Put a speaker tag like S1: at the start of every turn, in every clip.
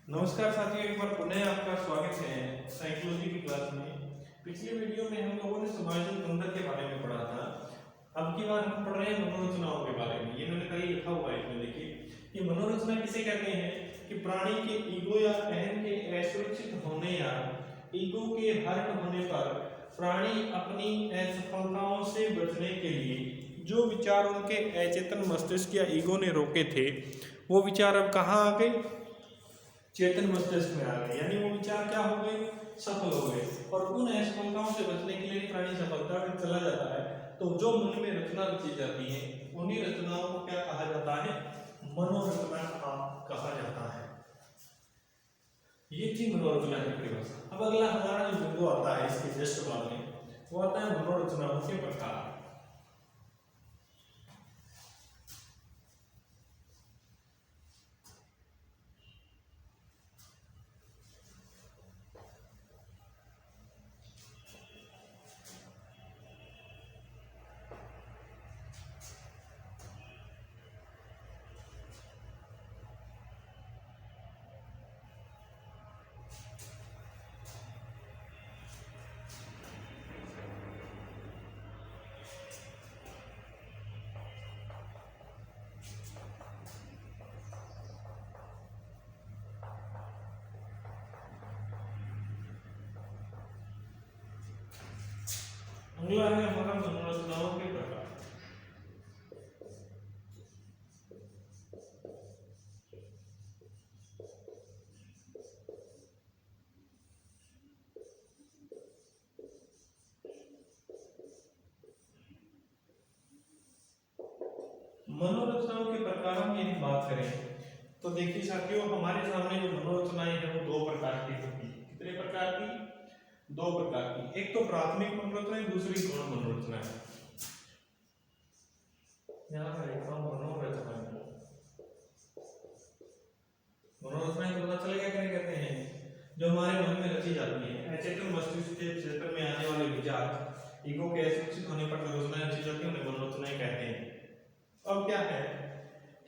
S1: नमस्कार साथियों, एक बार पुनः आपका स्वागत है साइकोलॉजी की क्लास में। पिछले वीडियो में हम लोगों ने समायोजन तंत्र के बारे में पढ़ा था। अब की बार हम पढ़ रहे हैं मनोरचनाओं के बारे में। ये मैंने कहीं लिखा हुआ है इसमें, देखिए कि मनोरचना किसे कहते हैं कि प्राणी के ईगो या अहम के असुरक्षित होने या ईगो के हर्ट होने पर प्राणी अपनी असफलताओं से बचने के लिए जो विचार उनके अचेतन मस्तिष्क या ईगो ने रोके थे, वो विचार अब कहाँ आ गए? चेतन मस्तिष्क में आ गए। यानी वो विचार क्या हो गए? सफल हो गए। और उन असफलताओं से बचने के लिए प्राणी सफलता में चला जाता है, तो जो मन में रचना रची जाती है उन्हीं रचनाओं को क्या कहा जाता है? मनोरचना कहा जाता है। ये थी मनोरचना की परिभाषा। अब अगला हमारा जो बिंदु आता है इसके जस्ट बाद में, वो आता है मनोरचनाओं के प्रकार। अगला है हमारा मनोरचनाओं के प्रकार। मनोरचनाओं के प्रकारों की यदि बात करें तो देखिए साथियों, हमारे सामने जो मनोरचनाएं हैं वो दो प्रकार की होती है। कितने प्रकार की? दो प्रकार की। एक तो प्राथमिक मनोरचना, दूसरी गौण मनोरचना है। यहाँ पर लिखा हूं मनोरचना। मनोरचना को पता चलेगा क्या कहते हैं? जो हमारे मन में रची जाती है, अचेतन मस्तिष्क के क्षेत्र में आने वाले विचार, ईगो के असुरक्षित होने पर जो रचनाएं रची जाती है उन्हें मनोरचनाएं कहते हैं। अब क्या है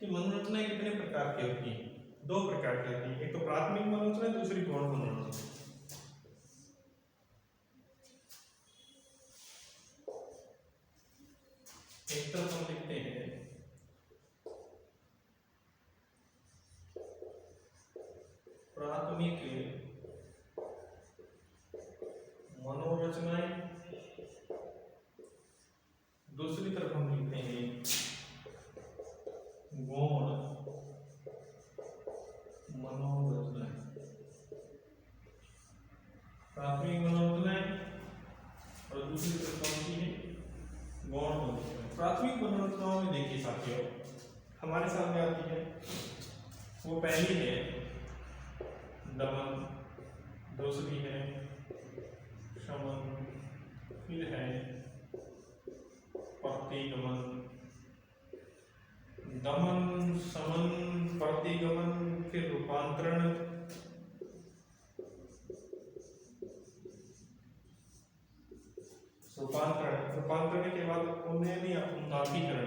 S1: कि मनोरचनाएं कितने प्रकार की होती हैं? दो प्रकार की होती है। एक तो प्राथमिक मनोरचना, दूसरी गौण मनोरचना। एक तरफ हम लिखते हैं प्राथमिक मनोरचनाएं, दूसरी तरफ हम लिखते हैं गौण मनोरचनाएं। प्राथमिक मनोरचनाएं और दूसरी तरफ कौन सी है? गौण मनोरचनाएं। प्राथमिक मनोरचनाओं में देखिए साथियों, हमारे सामने आती है, वो पहली है दमन, दूसरी है शमन, फिर है प्रतिगमन। दमन, शमन, प्रतिगमन, फिर रूपांतरण, रूपांतरण के बाद उन्नयन या उन्नतीकरण,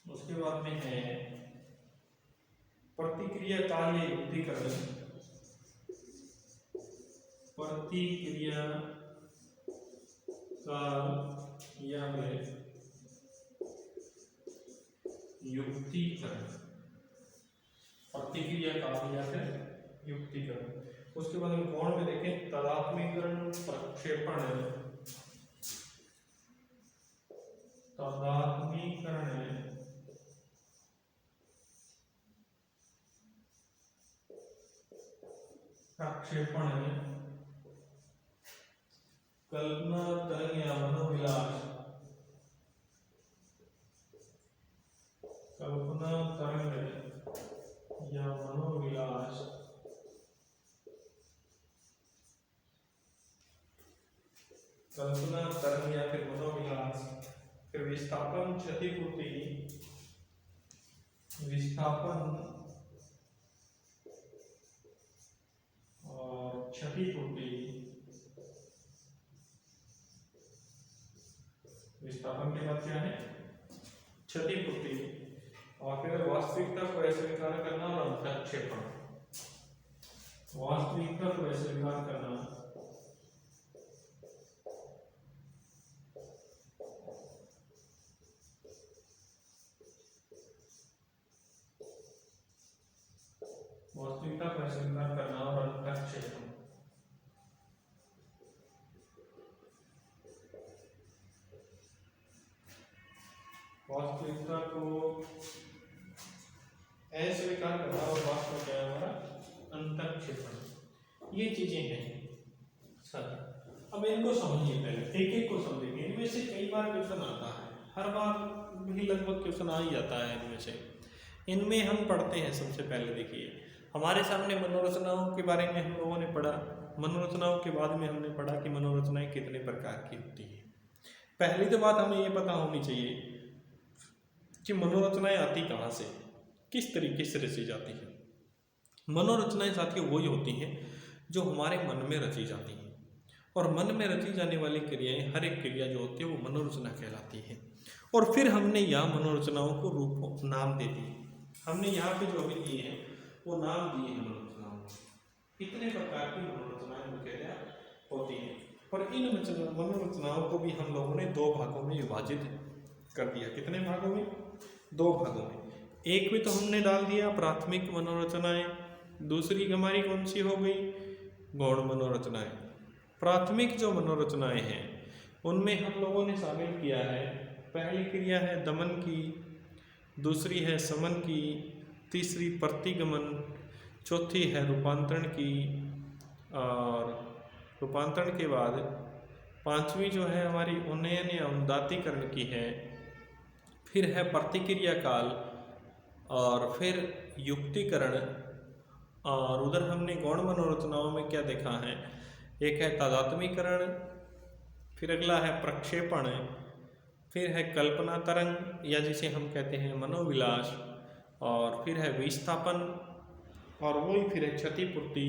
S1: उसके बाद में है प्रतिक्रिया काल या युक्तिकरण, प्रतिक्रिया काल या फिर युक्तिकरण, प्रतिक्रिया काल या फिर युक्तिकरण। उसके बाद हम गौण में देखें तादात्म्यकरण, प्रक्षेपण, तादात्म्यकरण, प्रक्षेपण, कल्पना तरंग या मनोविलास, कल्पना तरंग या मनोविलास, कल्पना तरंग या फिर मनोविलास, फिर विस्थापन, क्षतिपूर्ति, विस्थापन क्षतिपूर्ति, विस्थापन के बाद क्या है, क्षतिपूर्ति, और फिर वास्तविकता को अस्वीकार करना और अंतःक्षेपण। वास्तविकता को अस्वीकार करना, वास्तविकता को अस्वीकार करना और अंतःक्षेपण। वास्तविकता को अस्वीकार करना और वास्तव क्या है हमारा अंतःक्षेपण। ये चीजें हैं सर। अब इनको समझिए, पहले एक एक को समझेंगे। इनमें से कई बार क्वेश्चन आता है, हर बार भी लगभग क्वेश्चन आ ही जाता है इनमें से। इनमें हम पढ़ते हैं, सबसे पहले देखिए हमारे सामने मनोरचनाओं के बारे में हम लोगों ने पढ़ा। मनोरचनाओं के बाद में हमने पढ़ा कि मनोरचनाएं कितने प्रकार की होती हैं। पहली तो बात हमें ये पता होनी चाहिए कि मनोरचनाएं आती कहाँ से, किस तरीके से रची जाती हैं। मनोरचनाएं साथियों वही होती हैं जो हमारे मन में रची जाती हैं, और मन में रची जाने वाली क्रियाएं, हर एक क्रिया जो होती है वो मनोरचना कहलाती है। और फिर हमने यहाँ मनोरचनाओं को रूप नाम दे दिए। हमने यहाँ पे जो भी दिए हैं वो नाम दिए हैं मनोरचनाओं। कितने प्रकार की मनोरचनाएं मुख्यतः होती हैं, और इन मनोरचनाओं को भी हम लोगों ने दो भागों में विभाजित कर दिया। कितने भागों में? दो भागों में। एक में तो हमने डाल दिया प्राथमिक मनोरचनाएं, दूसरी हमारी कौन सी हो गई? गौण मनोरचनाएं। प्राथमिक जो मनोरचनाएं हैं उनमें हम लोगों ने शामिल किया है, पहली क्रिया है दमन की, दूसरी है समन की, तीसरी प्रतिगमन, चौथी है रूपांतरण की, और रूपांतरण के बाद पांचवी जो है हमारी उन्नयन या उन्नतीकरण की है, फिर है प्रतिक्रिया काल, और फिर युक्तिकरण। और उधर हमने गौण मनोरचनाओं में क्या देखा है, एक है तादात्म्यकरण, फिर अगला है प्रक्षेपण, फिर है कल्पना तरंग या जिसे हम कहते हैं मनोविलास, और फिर है विस्थापन, और वही फिर है क्षतिपूर्ति,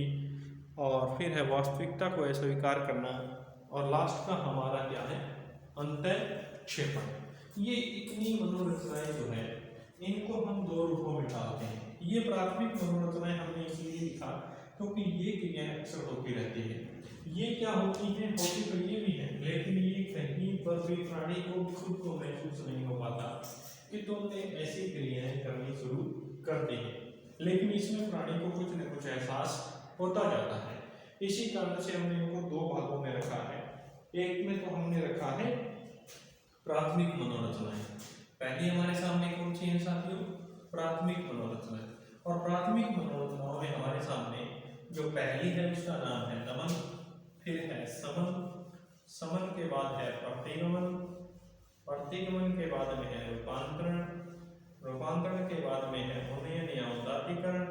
S1: और फिर है वास्तविकता को अस्वीकार करना, और लास्ट का हमारा क्या है? अंतःक्षेपण। ये इतनी मनोरचनाएं जो है इनको हम दो रूपों में डालते हैं। ये प्राथमिक मनोरचनाएं हमने इसलिए लिखा क्योंकि ये क्रियाएं अक्सर होती रहती है। ये क्या होती हैं? होती तो ये भी है, लेकिन ये कहीं पर भी प्राणी को खुद को महसूस नहीं हो पाता कि तुमने ऐसी क्रियाएं करनी शुरू कर दी है, लेकिन इसमें प्राणी को कुछ न कुछ एहसास होता जाता है। इसी कारण से हमने इनको दो भागों में रखा है। एक में तो हमने रखा है प्राथमिक मनोरचनाएं। पहली हमारे सामने कौन सी है साथियों? प्राथमिक मनोरचनाएं। और प्राथमिक मनोरचनाओं में हमारे सामने जो पहली है उसका नाम है दमन, फिर है समन, समन के बाद है प्रतिगमन, प्रतिगमन के बाद में है रूपांतरण, रूपांतरण के बाद में है उन्नयन या उन्नतीकरण,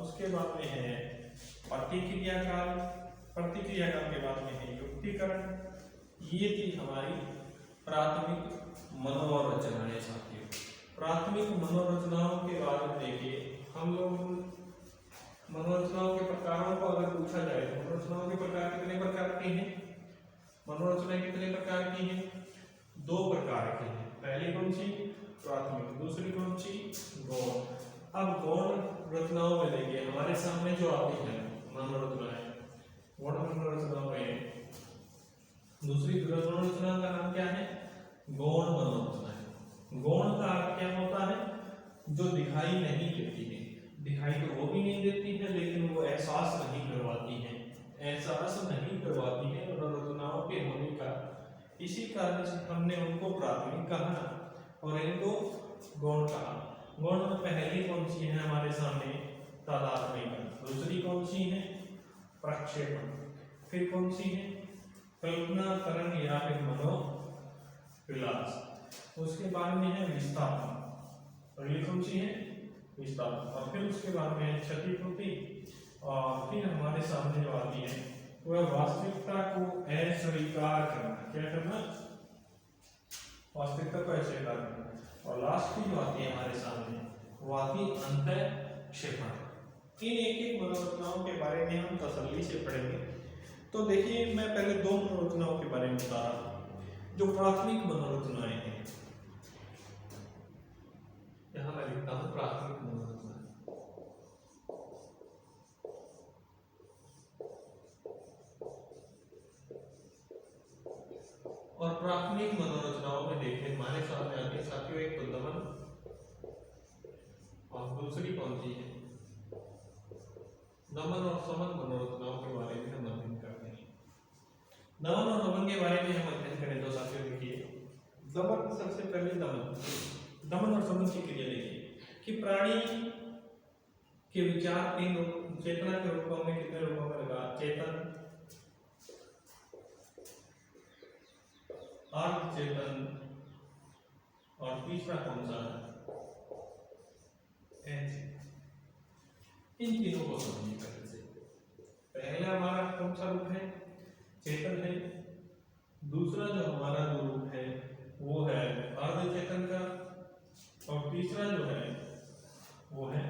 S1: उसके बाद में है प्रतिक्रिया काल, प्रतिक्रिया काल के बाद में है युक्तिकरण। ये थी हमारी प्राथमिक मनोरचनाएं साथियों। प्राथमिक मनोरचनाओं के बाद में देखिए हम लोग मनोरचनाओं के प्रकारों को अगर पूछा जाए तो मनोरचनाओं के प्रकार कितने प्रकार के हैं? मनोरचनाएं कितने प्रकार की हैं? दो प्रकार की हैं। पहली कौन सी? प्राथमिक, दूसरी कौन सी? गौण। अब गौण रचनाओं में देखिए हमारे सामने जो आती है मनोरचनाएं, गौण मनोरचनाओं में दूसरी मनोरचना का नाम क्या है? गौण मनोरचनाएं। गौण का अर्थ क्या होता है? जो दिखाई नहीं देती है। दिखाई तो वो भी नहीं देती है, लेकिन वो एहसास नहीं करवाती है, एहसास नहीं करवाती है मनोरचनाओं के होने का। इसी कारण से हमने उनको प्राथमिक कहा और इनको गौण कहा। गौण में पहली कौन सी है हमारे सामने? तादात्म्यकरण। दूसरी कौन सी है? प्रक्षेपण। फिर कौन सी है? कल्पना तरंग या फिर मनोविलास। उसके बाद में है विस्थापन। अगली कौन सी है? विस्थापन। और फिर उसके बाद में है क्षतिपूर्ति, और फिर हमारे सामने जो आती है वह वास्तविकता को अस्वीकार करना। क्या करना? वास्तविकता को अस्वीकार करना। और लास्ट की जो आती है हमारे सामने वो आती है अंतःक्षेपण। इन एक एक मनोरचनाओं के बारे में हम तसल्ली से पढ़ेंगे। तो देखिए मैं पहले दो मनोरचनाओं के बारे में बता रहा हूँ। जो प्राथमिक मनोरचनाएं हैं, यहां मैं लिखता हूं प्राथमिक मनोरचनाएं। और प्राथमिक मनोरचनाओं में देखें हमारे सामने आती है साथियों, एक तो दमन और दूसरी कौन सी है, नमन और समन मनोरचनाओं के बारे में हम अध्ययन करते हैं। नमन और नमन के बारे में हम अध्ययन करें तो साथियों देखिए, दमन, सबसे पहले दमन और समन की क्रिया देखिए कि प्राणी के विचार तीन चेतना के रूपों में, कितने रूपों में लगा, चेतन, अर्ध चेतन और तीसरा कौन सा है, इन तीनों को समझिए पहले से। पहला हमारा कौन सा रूप है, चेतन है। दूसरा जो हमारा जो रूप है वो है अर्ध चेतन का, और तीसरा जो है वो है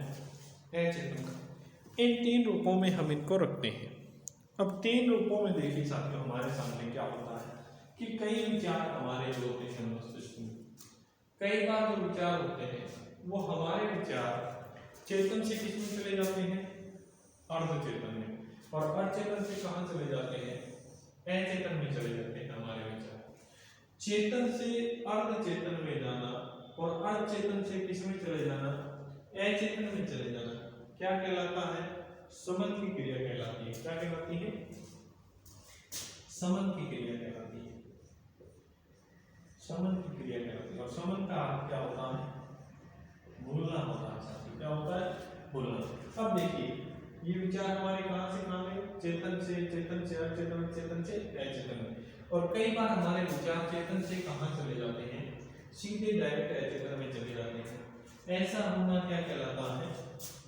S1: अचेतन का। इन तीन रूपों में हम इनको रखते हैं। अब तीन रूपों में देखिए साथियों हमारे सामने क्या होता है कि कई विचार हमारे जो होते हैं मस्तिष्क में, कई बार जो विचार होते हैं वो हमारे विचार चेतन से किसमें चले जाते हैं, अर्ध चेतन में, और अचेतन से कहां चले जाते हैं, अचेतन में चले जाते हैं हमारे विचार। चेतन से अर्ध चेतन में जाना और अचेतन से किसमें चले जाना, अचेतन में चले जाना, क्या कहलाता है, समन की क्रिया कहलाती है। क्या कहलाती है, समन की क्रिया कहलाती है, समन की क्रिया कहलाती है। और समन का अर्थ क्या होता है, भूलना होता है साथी, क्या होता है, भूलना। अब देखिए ये विचार हमारे कहां से कहां में, चेतन से अचेतन, चेतन से अचेतन में। और कई बार हमारे विचार चेतन से कहां चले जाते हैं, सीधे डायरेक्ट अचेतन में चले जाते हैं। ऐसा होना क्या कहलाता है,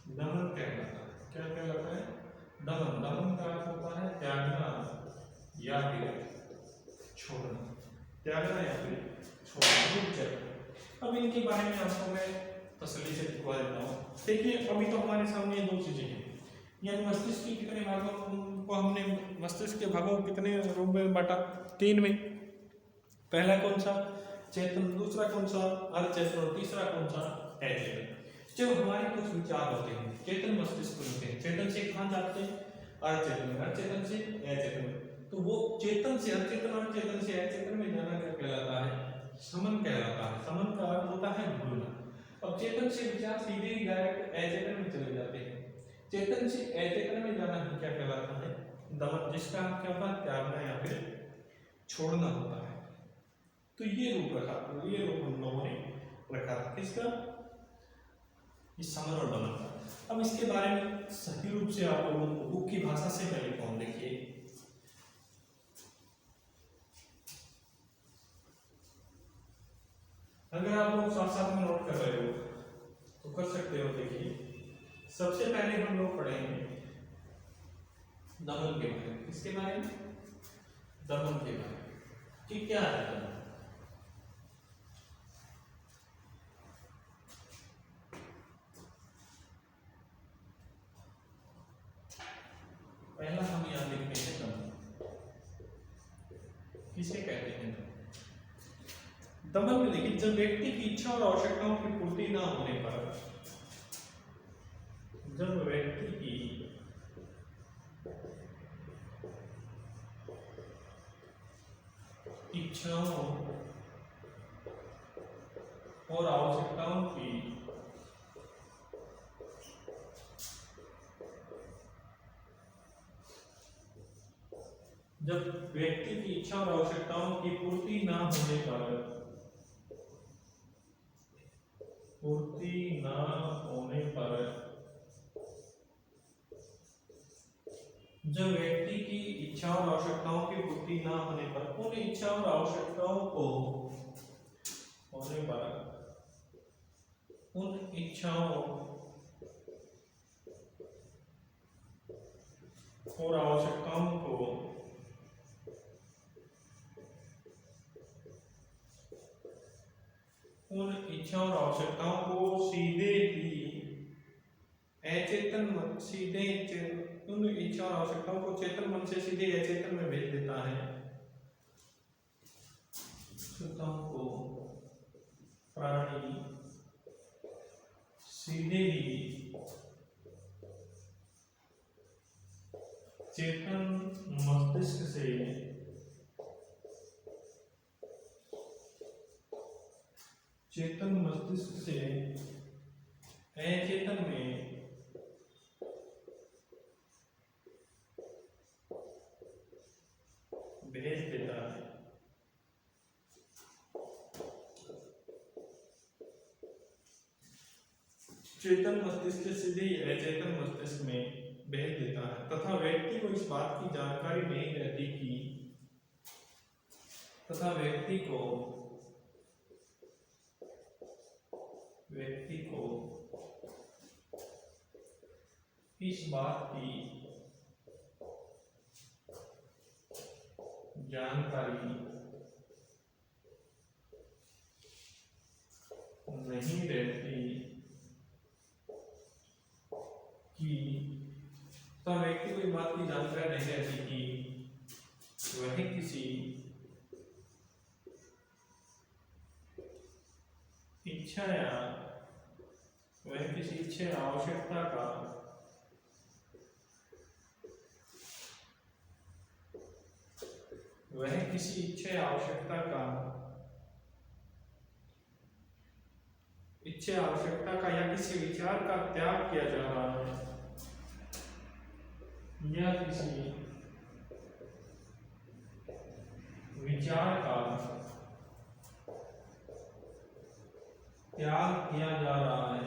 S1: दमन कहलाता है। क्या कहलाता है, दमन। दमन का अर्थ होता है त्यागना या फिर छोड़ना, त्यागना या फिर छोड़ना। अब इनके बारे में आपको मैं तसल्ली से दिखवा देता हूँ। देखिए अभी तो हमारे सामने दो चीजें हैं, यानी मस्तिष्क के कितने भागों को हमने, मस्तिष्क के भागों को कितने रूप में बांटा, तीन में। पहला कौन सा, चेतन, दूसरा कौन सा, अर्धचेतन, और तीसरा कौन सा, अचेतन। जब हमारे कुछ विचार होते हैं चेतन मस्तिष्क में होते हैं, चेतन से कहां जाते हैं, अर्धचेतन में, अर्धचेतन से अचेतन में। तो वो चेतन से अर्धचेतन और चेतन से अचेतन में जाना क्या कहलाता है, समन कहलाता है। समन का अर्थ होता है भूलना। अब चेतन से विचार सीधे ही डायरेक्ट अचेतन में चले जाते हैं, चेतन से अचेतन में जाना ही क्या कहलाता है, दमन, जिसका अर्थ क्या होता है, त्यागना या फिर छोड़ना होता है। तो ये रूप रखा, तो ये रूप हम लोगों ने रखा था किसका, इस समन और दमन का। अब इसके बारे में सही रूप से आप लोगों को बुक की भाषा से पहले कौन देखिए, अगर आप लोग साथ साथ में नोट कर रहे हो तो कर सकते हो। देखिए सबसे पहले हम लोग पढ़ेंगे दमन के बारे में। किसके बारे में, दमन के बारे में, कि क्या है दमन। पहला हम यहां लिखते हैं दमन, किसे कहते हैं दमन। दमन में देखिए जब व्यक्ति की इच्छा और आवश्यकताओं की पूर्ति ना होने पर, जब व्यक्ति की इच्छाओं और आवश्यकताओं की इच्छा और आवश्यकताओं की पूर्ति ना होने पर, जब व्यक्ति की इच्छा और आवश्यकताओं की पूर्ति ना होने पर, उन इच्छा और आवश्यकताओं को होने पर, उन इच्छाओं और आवश्यकताओं को सीधे ही अचेतन मन, उन इच्छा और आवश्यकताओं को चेतन मन से सीधे अचेतन में भेज देता है। चेतन मस्तिष्क से अचेतन में भेज देता है। चेतन मस्तिष्क से सीधे अचेतन मस्तिष्क में भेज देता है तथा व्यक्ति को इस बात की जानकारी नहीं रहती कि व्यक्ति को इस बात की जानकारी नहीं रहती कि तो व्यक्ति को इस बात की जानकारी नहीं रहती कि वह किसी इच्छा आवश्यकता का या किसी विचार का त्याग किया जा रहा है या किसी विचार का त्याग किया जा रहा है।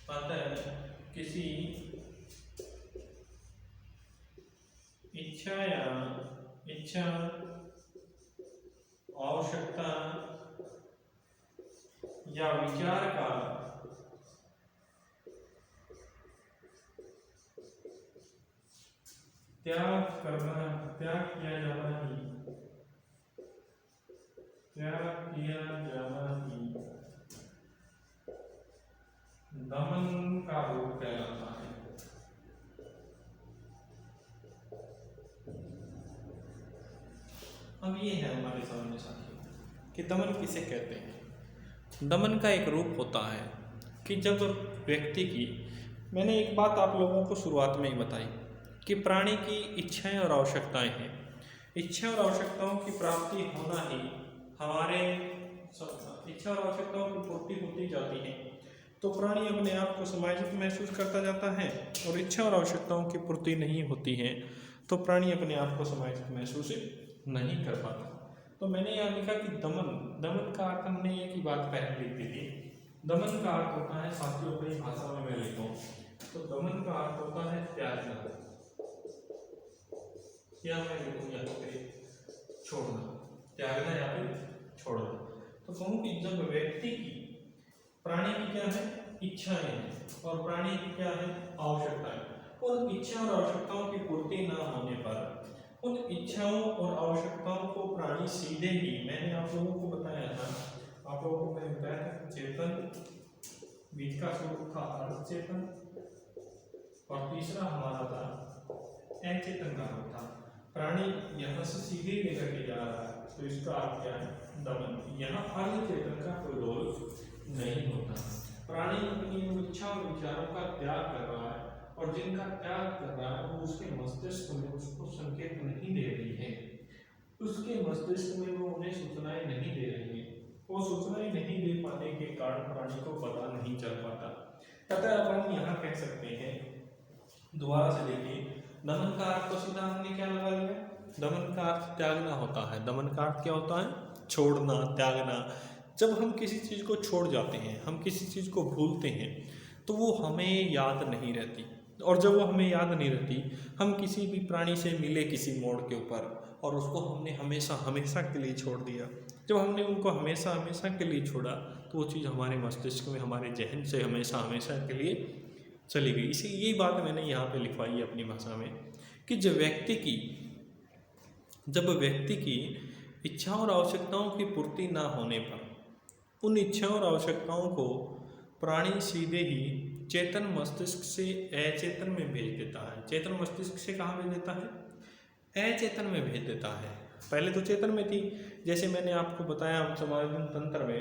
S1: अतः किसी इच्छा आवश्यकता या विचार का त्याग किया जाना ही दमन का रूप कहलाता है। अब ये है हमारे सामने साथियों कि दमन किसे कहते हैं। दमन का एक रूप होता है कि जब व्यक्ति की, मैंने एक बात आप लोगों को शुरुआत में ही बताई कि प्राणी की इच्छाएं और आवश्यकताएं हैं। इच्छा और आवश्यकताओं की प्राप्ति होना ही हमारे इच्छा और आवश्यकताओं की पूर्ति होती जाती है तो प्राणी अपने आप को समाजित महसूस करता जाता है, और इच्छा और आवश्यकताओं की पूर्ति नहीं होती है तो प्राणी अपने आप को समाजित महसूस नहीं कर पाता। तो मैंने यहाँ लिखा कि दमन का अर्थ, हमने एक ही बात पहले लिख दी थी। दमन का अर्थ होता है, साथियों अपनी भाषा में मैं लिखूं तो दमन का अर्थ होता है त्यागना, या मैं लिखूं या फिर छोड़ना, त्यागना या फिर छोड़ना। तो कहूं कि जब व्यक्ति की, प्राणी की क्या है, इच्छाएं हैं और प्राणी की क्या है, आवश्यकताएं, और इच्छा और आवश्यकताओं की पूर्ति ना होने पर उन इच्छाओं और आवश्यकताओं को प्राणी सीधे ही, मैंने आप लोगों को बताया था, आप लोगों को मैंने बताया था चेतन, बीच का स्वरूप था अर्ध चेतन और तीसरा हमारा था अचेतन का रूप था। प्राणी यहाँ से सीधे लेकर के जा रहा है तो इसका अर्थ क्या है, दमन। यहाँ अर्ध चेतन का कोई रोल नहीं होता। प्राणी अपनी इच्छा और विचारों का त्याग कर रहा है और जिनका त्याग कर रहा है वो उसके मस्तिष्क में उसको संकेत नहीं दे रही है, उसके मस्तिष्क में वो उन्हें सूचनाएं नहीं दे रही है। वो सूचनाएं नहीं दे पाने के कारण प्राणी को पता नहीं चल पाता। अतः अपन यहाँ कह सकते हैं, दोबारा से देखिए, दमन का अर्थ तो सीधा हमने क्या लगा लिया, दमन का अर्थ त्यागना होता है। दमन का अर्थ क्या होता है, छोड़ना, त्यागना। जब हम किसी चीज़ को छोड़ जाते हैं, हम किसी चीज़ को भूलते हैं तो वो हमें याद नहीं रहती, और जब वो हमें याद नहीं रहती, हम किसी भी प्राणी से मिले किसी मोड़ के ऊपर और उसको हमने हमेशा हमेशा के लिए छोड़ दिया। जब हमने उनको हमेशा हमेशा के लिए छोड़ा तो वो चीज़ हमारे मस्तिष्क में, हमारे जहन से हमेशा हमेशा के लिए चली गई। इसी यही बात मैंने यहाँ पे लिखवाई है अपनी भाषा में कि जब व्यक्ति की इच्छा और आवश्यकताओं की पूर्ति ना होने पर उन इच्छाओं और आवश्यकताओं को प्राणी सीधे ही चेतन मस्तिष्क से अचेतन में भेज देता है। चेतन मस्तिष्क से कहाँ भेज देता है, अचेतन में भेज देता है। पहले तो चेतन में थी। जैसे मैंने आपको बताया समायोजन तंत्र में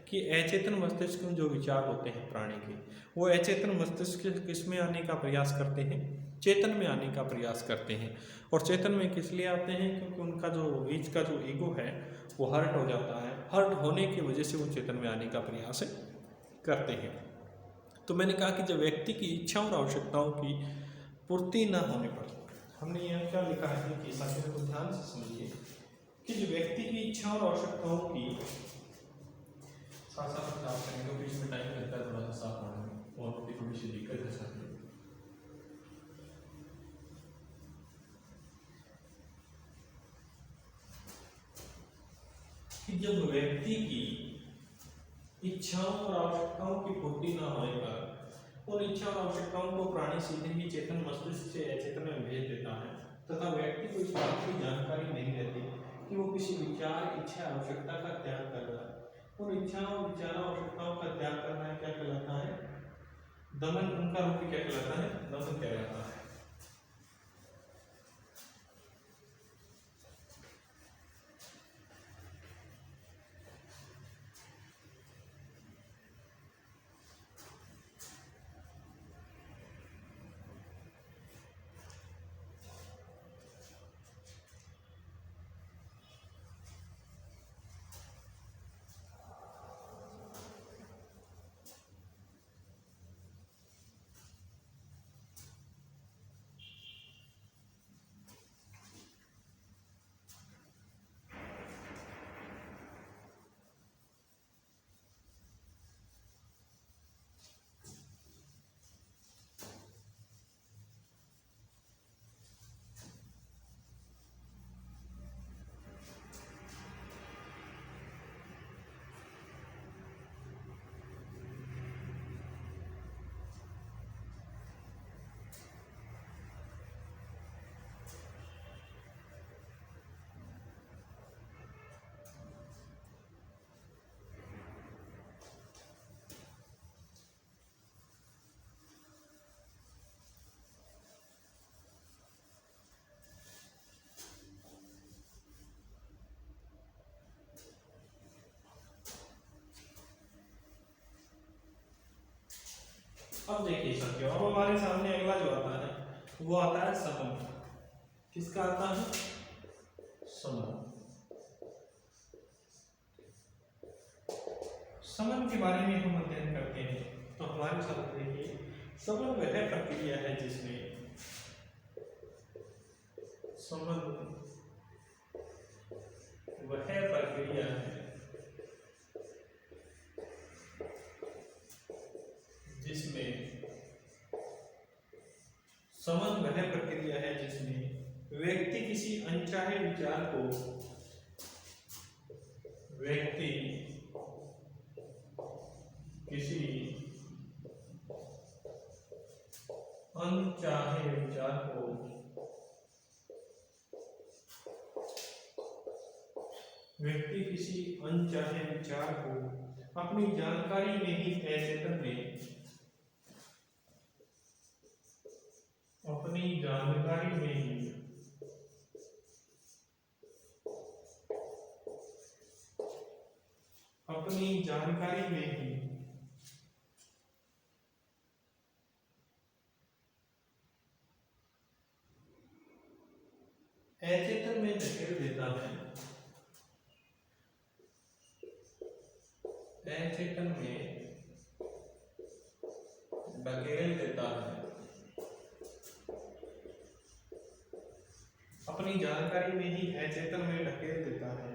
S1: कि अचेतन मस्तिष्क में जो विचार होते हैं प्राणी के, वो अचेतन मस्तिष्क किस में आने का प्रयास करते हैं, चेतन में आने का प्रयास करते हैं। और चेतन में किस लिए आते हैं, क्योंकि उनका जो बीच का जो ईगो है वो हर्ट हो जाता है। हर्ट होने की वजह से वो चेतन में आने का प्रयास करते हैं। तो मैंने कहा कि जब व्यक्ति की इच्छाओं और आवश्यकताओं की पूर्ति न होने पर, हमने यहाँ क्या लिखा है कि साथियों को ध्यान से समझिए कि जो व्यक्ति की इच्छाओं और आवश्यकताओं की साथ साथ आप करेंगे तो बीच में टाइम लगता है थोड़ा सा साफ होने में, और भी थोड़ी सी दिक्कत है साथियों। कि जब व्यक्ति की इच्छाओं और आवश्यकताओं की पूर्ति न होने पर उन इच्छा और आवश्यकताओं को प्राणी सीधे ही चेतन मस्तिष्क से अचेतन में भेज देता है, तथा व्यक्ति को इस बात की जानकारी नहीं रहती कि वो किसी विचार, इच्छा, आवश्यकता का त्याग कर रहा है। उन इच्छाओं, विचारों, आवश्यकताओं का त्याग करना है क्या कहलाता है? दमन। उनका रूप क्या कहलाता है? दमन कहलाता है। अब देखिए साथियों, अब हमारे सामने अगला जो आता है वो आता है समन। किसका आता है? समन। समन के बारे में हम अध्ययन करते हैं तो हमारे साथ देखिए, समन वह प्रक्रिया है जिसमें समन वह प्रक्रिया है समन वह प्रक्रिया है जिसमें व्यक्ति किसी अनचाहे विचार को व्यक्ति किसी अनचाहे विचार को अपनी जानकारी में ही अचेतन में अपनी जानकारी में ही अचेतन में धकेल देता है, अचेतन में धकेल देता है, अपनी जानकारी में ही अचेतन में धकेल देता है।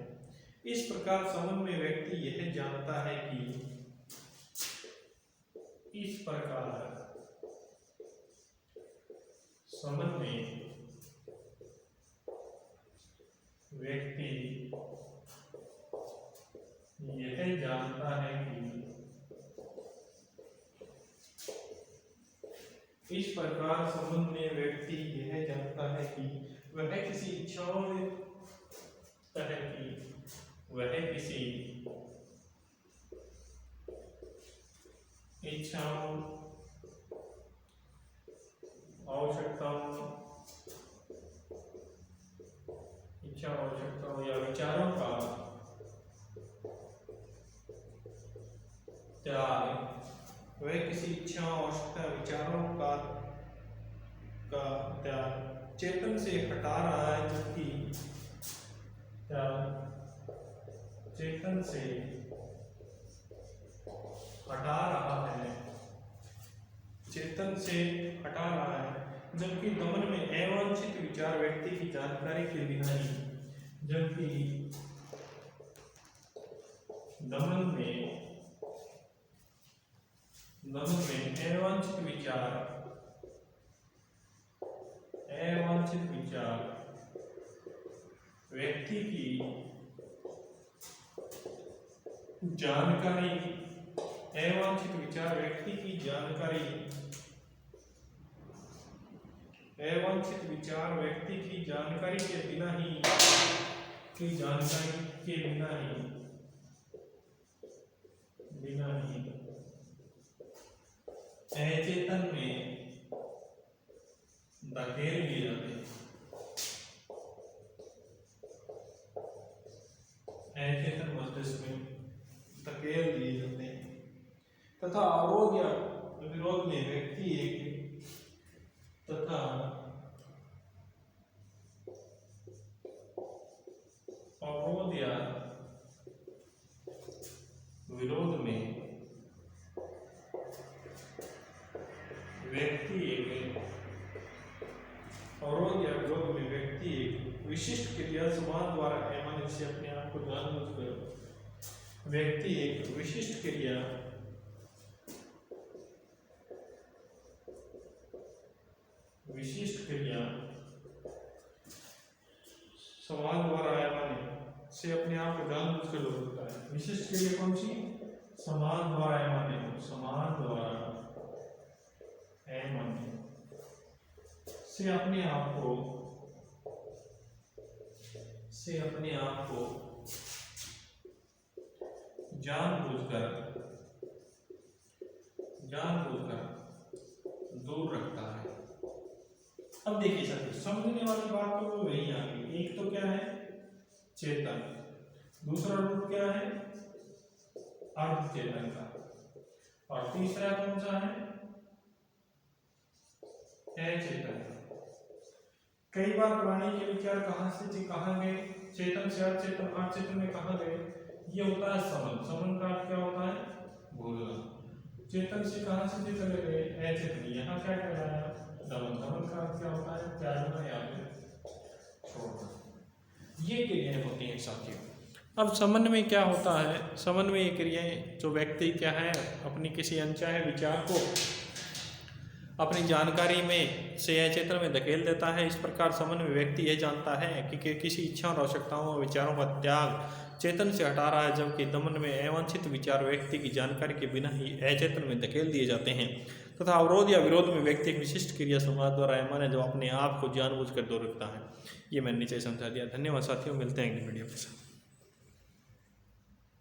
S1: इस प्रकार समन में व्यक्ति यह जानता है कि इस प्रकार समन में व्यक्ति यह जानता है कि इस प्रकार समन में व्यक्ति यह जानता है कि वह किसी इच्छाओं इच्छाओं आवश्यकताओं या विचारों का त्याग, वह किसी इच्छाओं आवश्यकता विचारों का त्याग चेतन से हटा रहा है, जबकि त्याग चेतन से हटा रहा है, चेतन से हटा रहा है, जबकि दमन में अवांछित विचार व्यक्ति की जानकारी के बिना ही, जबकि दमन में अवांछित विचार व्यक्ति की जानकारी, अवांछित विचार व्यक्ति की जानकारी, अवांछित विचार व्यक्ति की जानकारी के बिना ही, अचेतन में धकेल लिए जाते हैं, अचेतन मस्तिष्क में धकेल दिए जाते हैं तथा अवरोध या विरोध में व्यक्ति एक तथा अवरोध या विरोध में व्यक्ति एक, अवरोध या विरोध में व्यक्ति एक विशिष्ट क्रिया समाज द्वारा एवं से अपने आप को जानबूझकर, व्यक्ति एक विशिष्ट क्रिया समाज द्वारा एवं से अपने आप को जानबूझकर होता है। विशिष्ट क्रिया कौन सी? समाज द्वारा एवं, समाज द्वारा एवं से अपने आप को जानबूझकर दूर रखता है। अब देखिए साथियों, समझने वाली बात तो वही आ गई। एक तो क्या है? चेतन। दूसरा रूप क्या है? अर्ध चेतन का। और तीसरा कौन सा है? अचेतन। कई बार प्राणी के विचार कहाँ से कहाँ गए? चेतन से अचेतन, अचेतन में कहाँ गए? ये होता है समन। समन का अर्थ क्या होता है? भूलना। चेतन से कहाँ से चले गए? अचेतन। यहाँ क्या कहलाया? दमन। दमन का अर्थ क्या होता है? त्यागना या छोड़ना। ये क्रियाएं होती हैं साथियों। अब समन में क्या होता है? समन में ये क्रियाएं जो व्यक्ति क्या है अपनी किसी अनचाहे विचार को अपनी जानकारी में से अचेतन में धकेल देता है। इस प्रकार समन में व्यक्ति यह जानता है कि किसी इच्छाओं और आवश्यकताओं और विचारों का त्याग चेतन से हटा रहा है, जबकि दमन में अवांछित विचार व्यक्ति की जानकारी के बिना ही अचेतन में धकेल दिए जाते हैं तथा अवरोध या विरोध में व्यक्ति एक विशिष्ट क्रिया समाज द्वारा माने जो अपने आप को जानबूझकर दूर रखता है। ये मैंने नीचे समझा दिया। धन्यवाद साथियों, मिलते हैं अगली वीडियो के साथ।